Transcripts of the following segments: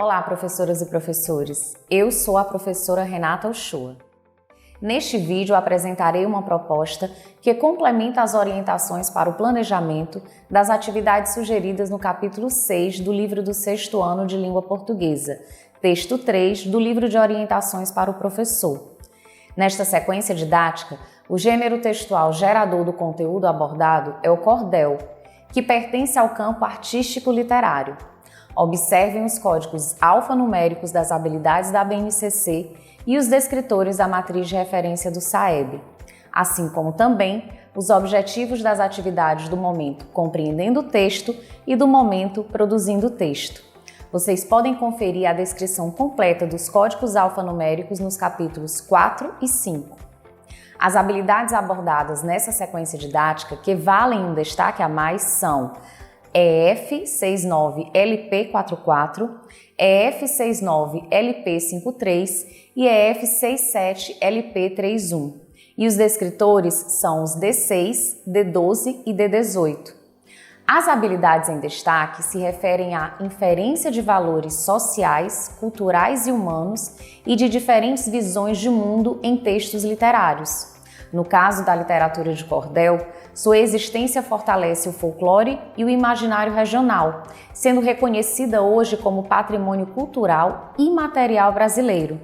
Olá, professoras e professores. Eu sou a professora Renata Uchoa. Neste vídeo apresentarei uma proposta que complementa as orientações para o planejamento das atividades sugeridas no capítulo 6 do livro do 6º ano de Língua Portuguesa, texto 3 do livro de orientações para o professor. Nesta sequência didática, o gênero textual gerador do conteúdo abordado é o cordel, que pertence ao campo artístico-literário. Observem os códigos alfanuméricos das habilidades da BNCC e os descritores da matriz de referência do SAEB, assim como também os objetivos das atividades do momento compreendendo o texto e do momento produzindo o texto. Vocês podem conferir a descrição completa dos códigos alfanuméricos nos capítulos 4 e 5. As habilidades abordadas nessa sequência didática que valem um destaque a mais são EF69LP44, EF69LP53 e EF67LP31. E os descritores são os D6, D12 e D18. As habilidades em destaque se referem à inferência de valores sociais, culturais e humanos e de diferentes visões de mundo em textos literários. No caso da literatura de cordel, sua existência fortalece o folclore e o imaginário regional, sendo reconhecida hoje como patrimônio cultural e material brasileiro.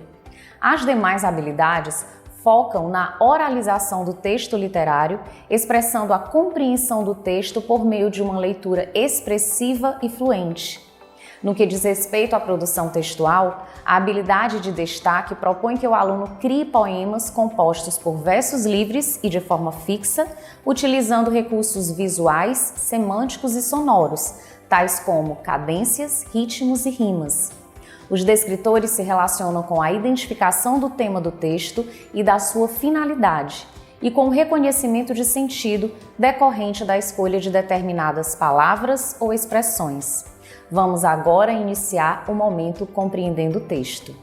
As demais habilidades focam na oralização do texto literário, expressando a compreensão do texto por meio de uma leitura expressiva e fluente. No que diz respeito à produção textual, a habilidade de destaque propõe que o aluno crie poemas compostos por versos livres e de forma fixa, utilizando recursos visuais, semânticos e sonoros, tais como cadências, ritmos e rimas. Os descritores se relacionam com a identificação do tema do texto e da sua finalidade, e com o reconhecimento de sentido decorrente da escolha de determinadas palavras ou expressões. Vamos agora iniciar o momento compreendendo o texto.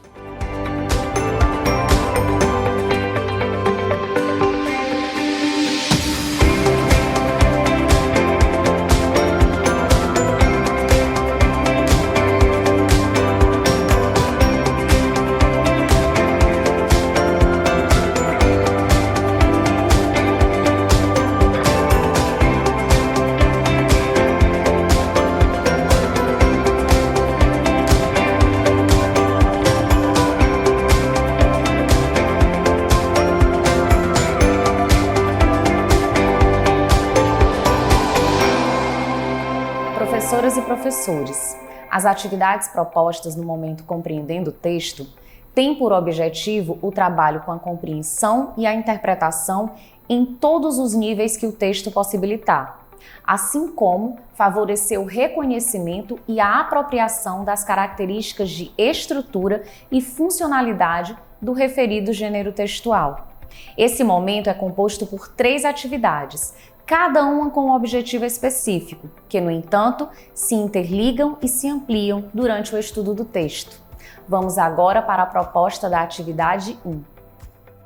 Professoras e professores, as atividades propostas no momento compreendendo o texto têm por objetivo o trabalho com a compreensão e a interpretação em todos os níveis que o texto possibilitar, assim como favorecer o reconhecimento e a apropriação das características de estrutura e funcionalidade do referido gênero textual. Esse momento é composto por 3 atividades, cada uma com um objetivo específico, que, no entanto, se interligam e se ampliam durante o estudo do texto. Vamos agora para a proposta da atividade 1.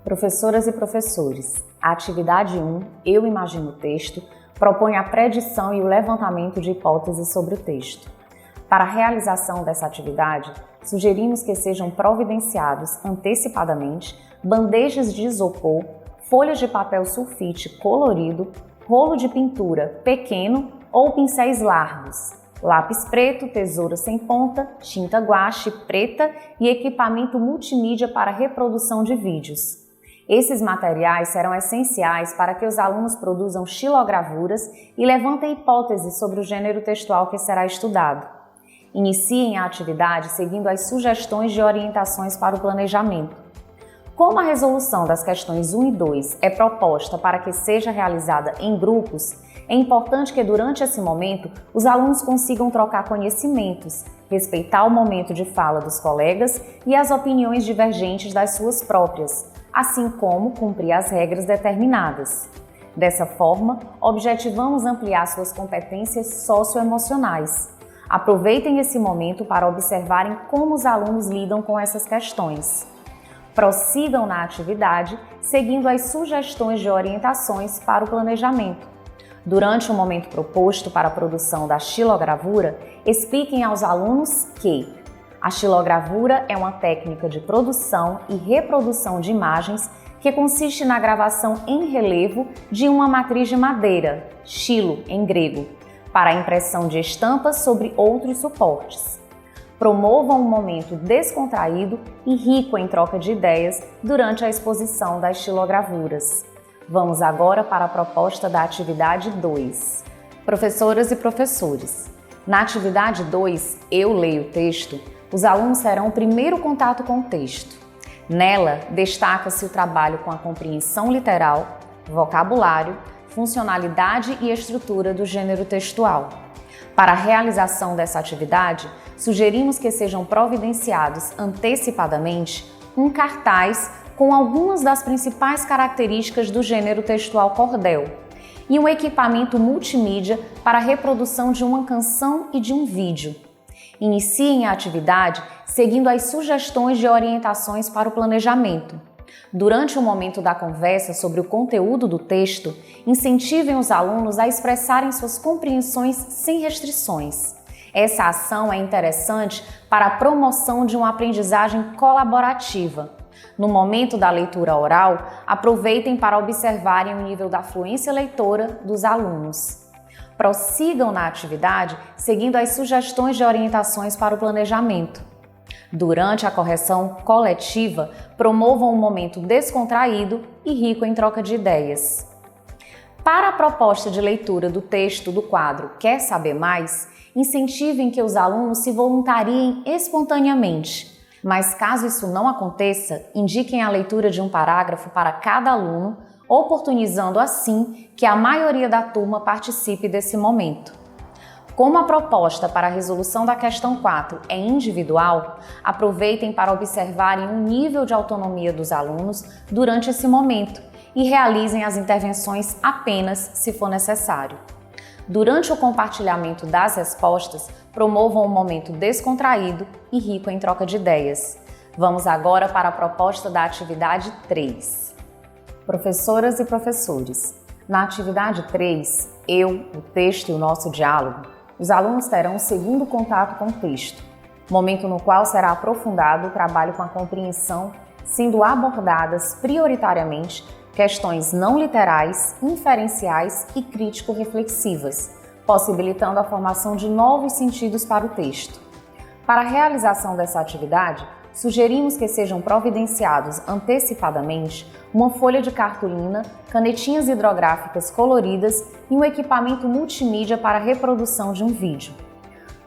Professoras e professores, a atividade 1, Eu Imagino o Texto, propõe a predição e o levantamento de hipóteses sobre o texto. Para a realização dessa atividade, sugerimos que sejam providenciados antecipadamente bandejas de isopor, folhas de papel sulfite colorido, rolo de pintura pequeno ou pincéis largos, lápis preto, tesoura sem ponta, tinta guache preta e equipamento multimídia para reprodução de vídeos. Esses materiais serão essenciais para que os alunos produzam xilogravuras e levantem hipóteses sobre o gênero textual que será estudado. Iniciem a atividade seguindo as sugestões de orientações para o planejamento. Como a resolução das questões 1 e 2 é proposta para que seja realizada em grupos, é importante que durante esse momento os alunos consigam trocar conhecimentos, respeitar o momento de fala dos colegas e as opiniões divergentes das suas próprias, assim como cumprir as regras determinadas. Dessa forma, objetivamos ampliar suas competências socioemocionais. Aproveitem esse momento para observarem como os alunos lidam com essas questões. Prossigam na atividade, seguindo as sugestões de orientações para o planejamento. Durante o momento proposto para a produção da xilogravura, expliquem aos alunos que A xilogravura é uma técnica de produção e reprodução de imagens que consiste na gravação em relevo de uma matriz de madeira, xilo em grego, para a impressão de estampas sobre outros suportes. Promovam um momento descontraído e rico em troca de ideias durante a exposição das xilogravuras. Vamos agora para a proposta da atividade 2. Professoras e professores, na atividade 2, Eu Leio o Texto, os alunos terão o primeiro contato com o texto. Nela, destaca-se o trabalho com a compreensão literal, vocabulário, funcionalidade e estrutura do gênero textual. Para a realização dessa atividade, sugerimos que sejam providenciados antecipadamente um cartaz com algumas das principais características do gênero textual cordel e um equipamento multimídia para a reprodução de uma canção e de um vídeo. Iniciem a atividade seguindo as sugestões de orientações para o planejamento. Durante o momento da conversa sobre o conteúdo do texto, incentivem os alunos a expressarem suas compreensões sem restrições. Essa ação é interessante para a promoção de uma aprendizagem colaborativa. No momento da leitura oral, aproveitem para observarem o nível da fluência leitora dos alunos. Prossigam na atividade seguindo as sugestões de orientações para o planejamento. Durante a correção coletiva, promovam um momento descontraído e rico em troca de ideias. Para a proposta de leitura do texto do quadro Quer Saber Mais?, incentivem que os alunos se voluntariem espontaneamente. Mas caso isso não aconteça, indiquem a leitura de um parágrafo para cada aluno, oportunizando assim que a maioria da turma participe desse momento. Como a proposta para a resolução da questão 4 é individual, aproveitem para observarem o nível de autonomia dos alunos durante esse momento e realizem as intervenções apenas se for necessário. Durante o compartilhamento das respostas, promovam um momento descontraído e rico em troca de ideias. Vamos agora para a proposta da atividade 3. Professoras e professores, na atividade 3, Eu, o texto e o nosso diálogo, os alunos terão um segundo contato com o texto, momento no qual será aprofundado o trabalho com a compreensão, sendo abordadas prioritariamente questões não literais, inferenciais e crítico-reflexivas, possibilitando a formação de novos sentidos para o texto. Para a realização dessa atividade, sugerimos que sejam providenciados antecipadamente uma folha de cartolina, canetinhas hidrográficas coloridas e um equipamento multimídia para a reprodução de um vídeo.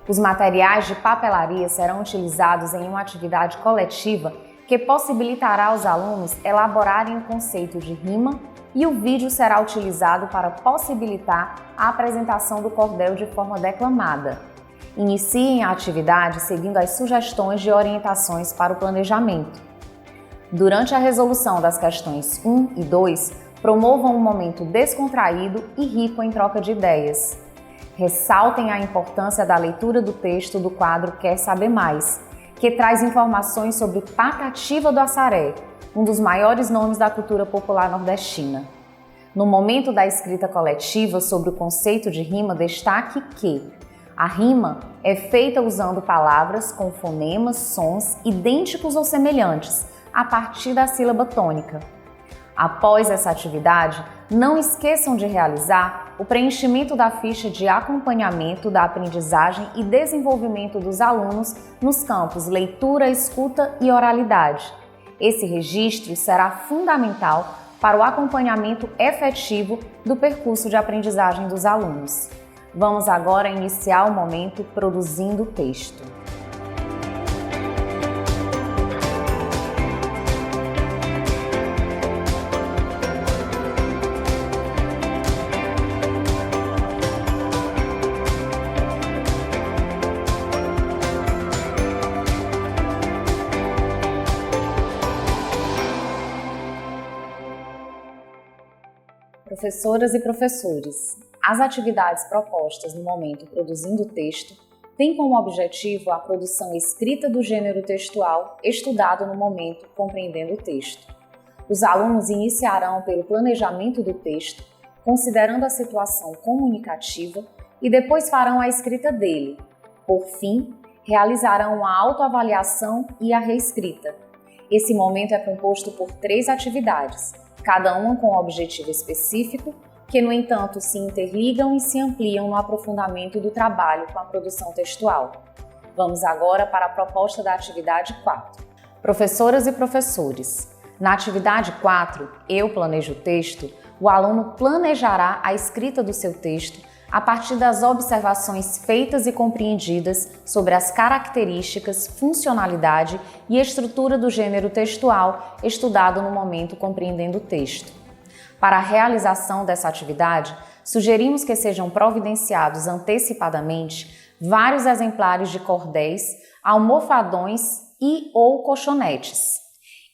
Os materiais de papelaria serão utilizados em uma atividade coletiva que possibilitará aos alunos elaborarem o conceito de rima e o vídeo será utilizado para possibilitar a apresentação do cordel de forma declamada. Iniciem a atividade seguindo as sugestões de orientações para o planejamento. Durante a resolução das questões 1 e 2, promovam um momento descontraído e rico em troca de ideias. Ressaltem a importância da leitura do texto do quadro Quer Saber Mais?, que traz informações sobre Patativa do Assaré, um dos maiores nomes da cultura popular nordestina. No momento da escrita coletiva sobre o conceito de rima, destaque que a rima é feita usando palavras com fonemas, sons idênticos ou semelhantes, a partir da sílaba tônica. Após essa atividade, não esqueçam de realizar o preenchimento da ficha de acompanhamento da aprendizagem e desenvolvimento dos alunos nos campos leitura, escuta e oralidade. Esse registro será fundamental para o acompanhamento efetivo do percurso de aprendizagem dos alunos. Vamos agora iniciar o momento produzindo o texto. Professoras e professores, as atividades propostas no momento produzindo o texto têm como objetivo a produção escrita do gênero textual estudado no momento compreendendo o texto. Os alunos iniciarão pelo planejamento do texto, considerando a situação comunicativa, e depois farão a escrita dele. Por fim, realizarão a autoavaliação e a reescrita. Esse momento é composto por 3 atividades, cada uma com um objetivo específico, que, no entanto, se interligam e se ampliam no aprofundamento do trabalho com a produção textual. Vamos agora para a proposta da atividade 4. Professoras e professores, na atividade 4, Eu Planejo o Texto, o aluno planejará a escrita do seu texto a partir das observações feitas e compreendidas sobre as características, funcionalidade e estrutura do gênero textual estudado no momento compreendendo o texto. Para a realização dessa atividade, sugerimos que sejam providenciados antecipadamente vários exemplares de cordéis, almofadões e/ou colchonetes.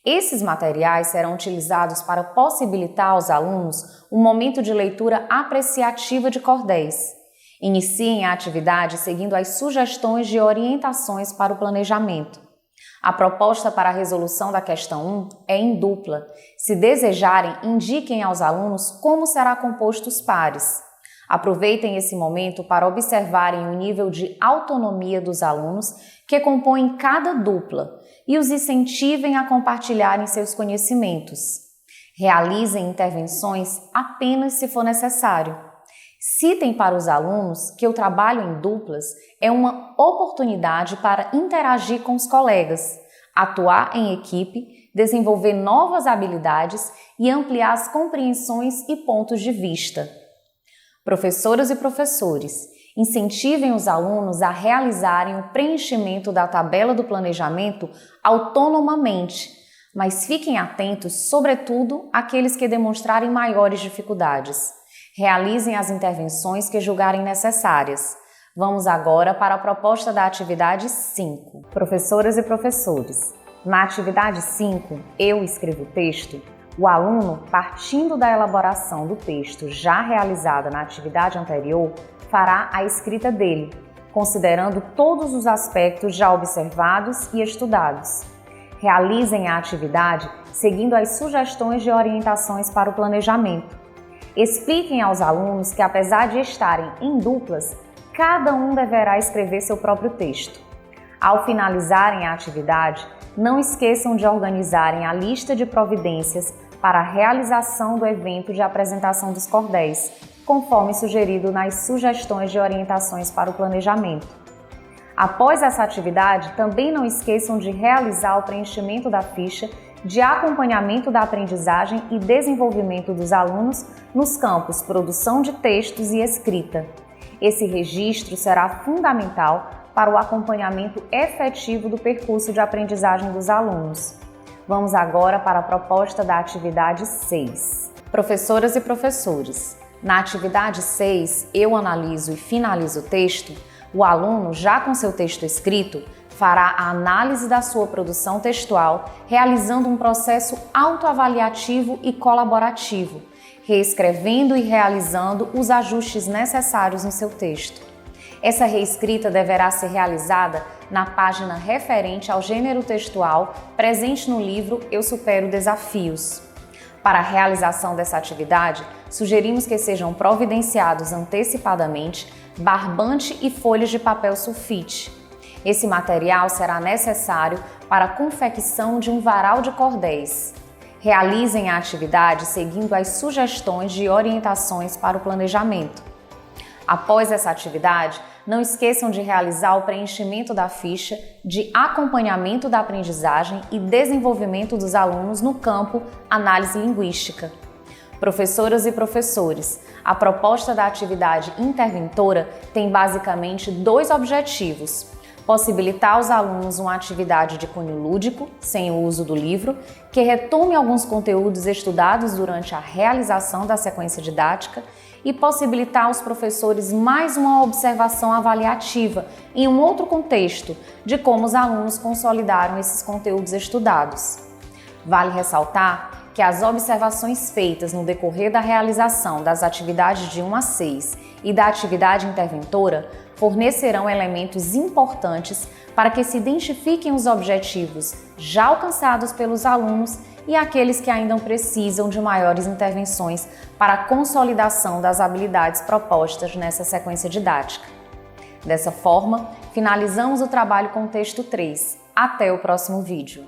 Esses materiais serão utilizados para possibilitar aos alunos um momento de leitura apreciativa de cordéis. Iniciem a atividade seguindo as sugestões de orientações para o planejamento. A proposta para a resolução da questão 1 é em dupla. Se desejarem, indiquem aos alunos como será composto os pares. Aproveitem esse momento para observarem o nível de autonomia dos alunos que compõem cada dupla e os incentivem a compartilharem seus conhecimentos. Realizem intervenções apenas se for necessário. Citem para os alunos que o trabalho em duplas é uma oportunidade para interagir com os colegas, atuar em equipe, desenvolver novas habilidades e ampliar as compreensões e pontos de vista. Professoras e professores, incentivem os alunos a realizarem o preenchimento da tabela do planejamento autonomamente, mas fiquem atentos, sobretudo, àqueles que demonstrarem maiores dificuldades. Realizem as intervenções que julgarem necessárias. Vamos agora para a proposta da atividade 5. Professoras e professores, na atividade 5, Eu Escrevo o Texto, o aluno, partindo da elaboração do texto já realizada na atividade anterior, fará a escrita dele, considerando todos os aspectos já observados e estudados. Realizem a atividade seguindo as sugestões de orientações para o planejamento. Expliquem aos alunos que, apesar de estarem em duplas, cada um deverá escrever seu próprio texto. Ao finalizarem a atividade, não esqueçam de organizarem a lista de providências para a realização do evento de apresentação dos cordéis, conforme sugerido nas sugestões de orientações para o planejamento. Após essa atividade, também não esqueçam de realizar o preenchimento da ficha de acompanhamento da aprendizagem e desenvolvimento dos alunos nos campos produção de textos e escrita. Esse registro será fundamental para o acompanhamento efetivo do percurso de aprendizagem dos alunos. Vamos agora para a proposta da atividade 6. Professoras e professores, na atividade 6, Eu Analiso e Finalizo o Texto, o aluno, já com seu texto escrito, fará a análise da sua produção textual, realizando um processo autoavaliativo e colaborativo, reescrevendo e realizando os ajustes necessários no seu texto. Essa reescrita deverá ser realizada na página referente ao gênero textual presente no livro Eu Supero Desafios. Para a realização dessa atividade, sugerimos que sejam providenciados antecipadamente barbante e folhas de papel sulfite. Esse material será necessário para a confecção de um varal de cordéis. Realizem a atividade seguindo as sugestões de orientações para o planejamento. Após essa atividade, não esqueçam de realizar o preenchimento da ficha de acompanhamento da aprendizagem e desenvolvimento dos alunos no campo Análise Linguística. Professoras e professores, a proposta da atividade interventora tem basicamente 2 objetivos: possibilitar aos alunos uma atividade de cunho lúdico, sem o uso do livro, que retome alguns conteúdos estudados durante a realização da sequência didática, e possibilitar aos professores mais uma observação avaliativa em um outro contexto de como os alunos consolidaram esses conteúdos estudados. Vale ressaltar que as observações feitas no decorrer da realização das atividades de 1 a 6 e da atividade interventora fornecerão elementos importantes para que se identifiquem os objetivos já alcançados pelos alunos e aqueles que ainda precisam de maiores intervenções para a consolidação das habilidades propostas nessa sequência didática. Dessa forma, finalizamos o trabalho com o texto 3. Até o próximo vídeo!